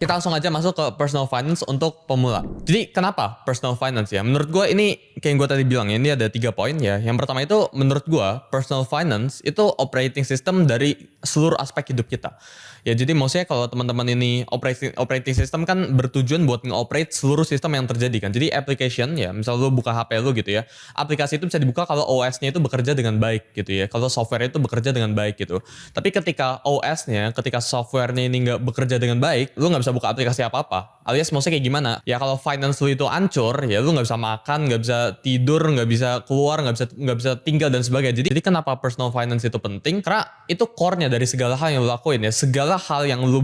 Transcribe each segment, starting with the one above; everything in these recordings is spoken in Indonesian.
Kita langsung aja masuk ke personal finance untuk pemula. Jadi kenapa personal finance ya? Menurut gue ini kayak yang gue tadi bilang ya, ini ada 3 poin ya. Yang pertama itu menurut gue personal finance itu operating system dari seluruh aspek hidup kita. Ya jadi maksudnya kalau teman-teman ini operating system kan bertujuan buat nge-operate seluruh sistem yang terjadi kan. Jadi application ya, misal lu buka HP lu gitu ya. Aplikasi itu bisa dibuka kalau OS-nya itu bekerja dengan baik gitu ya. Kalau software itu bekerja dengan baik gitu. Tapi ketika OS-nya, ketika software-nya ini nggak bekerja dengan baik, lu nggak bisa buka aplikasi apa-apa. Alias maksudnya kayak gimana? Ya kalau finance lu itu hancur, ya lu nggak bisa makan, nggak bisa tidur, nggak bisa keluar, nggak bisa tinggal dan sebagainya. Jadi kenapa personal finance itu penting? Karena itu core-nya dari segala hal yang lu lakuin ya. Segala hal yang lu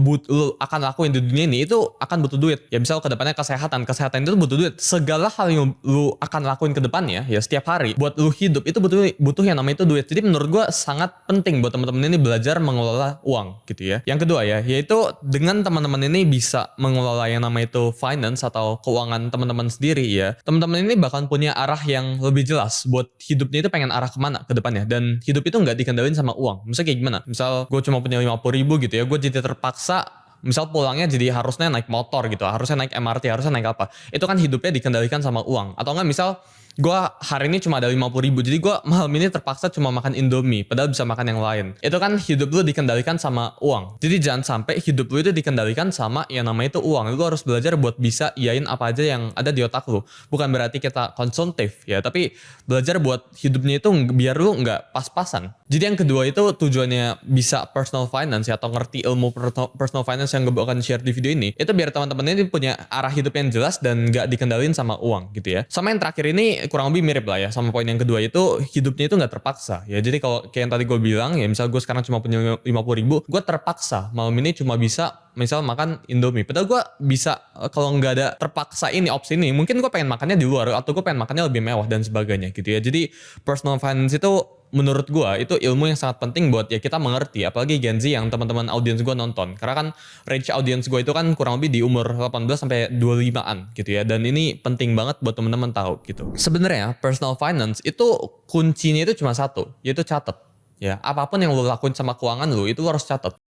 akan lakuin di dunia ini itu akan butuh duit. Ya misal kedepannya kesehatan itu butuh duit. Segala hal yang lu akan lakuin ke depannya ya setiap hari buat lu hidup itu butuh yang namanya itu duit. Jadi menurut gua sangat penting buat teman-teman ini belajar mengelola uang gitu ya. Yang kedua ya, yaitu dengan teman-teman ini bisa mengelola yang namanya itu finance atau keuangan teman-teman sendiri ya. Teman-teman ini bakal punya arah yang lebih jelas buat hidupnya itu pengen arah kemana ke depannya. Dan hidup itu nggak dikendalin sama uang. Misalnya kayak gimana? Misal gue cuma punya 50.000 gitu ya, gue jadi terpaksa misal pulangnya jadi harusnya naik motor gitu, harusnya naik MRT, harusnya naik apa. Itu kan hidupnya dikendalikan sama uang. Atau enggak misal gue hari ini cuma ada 50.000, jadi gue malam ini terpaksa cuma makan Indomie, padahal bisa makan yang lain. Itu kan hidup lu dikendalikan sama uang. Jadi jangan sampai hidup lu itu dikendalikan sama yang namanya itu uang. Lu harus belajar buat bisa iyain apa aja yang ada di otak lu. Bukan berarti kita konsumtif ya, tapi belajar buat hidupnya itu biar lu nggak pas-pasan. Jadi yang kedua itu tujuannya bisa personal finance ya, atau ngerti ilmu personal finance yang gue akan share di video ini, itu biar teman-teman ini punya arah hidup yang jelas dan nggak dikendalin sama uang gitu ya. Sama yang terakhir ini kurang lebih mirip lah ya sama poin yang kedua, itu hidupnya itu nggak terpaksa ya. Jadi kalau kayak yang tadi gue bilang ya, misal gue sekarang cuma punya 50.000, gue terpaksa malam ini cuma bisa misal makan Indomie. Padahal gue bisa kalau nggak ada terpaksa ini opsi ini, mungkin gue pengen makannya di luar atau gue pengen makannya lebih mewah dan sebagainya gitu ya. Jadi personal finance itu menurut gue itu ilmu yang sangat penting buat ya kita mengerti, apalagi Gen Z yang teman-teman audiens gue nonton. Karena kan range audiens gue itu kan kurang lebih di umur 18 sampai 25-an gitu ya. Dan ini penting banget buat teman-teman tahu gitu. Sebenarnya personal finance itu kuncinya itu cuma satu, yaitu catat. Ya, apapun yang lo lakuin sama keuangan lo itu lo harus catat.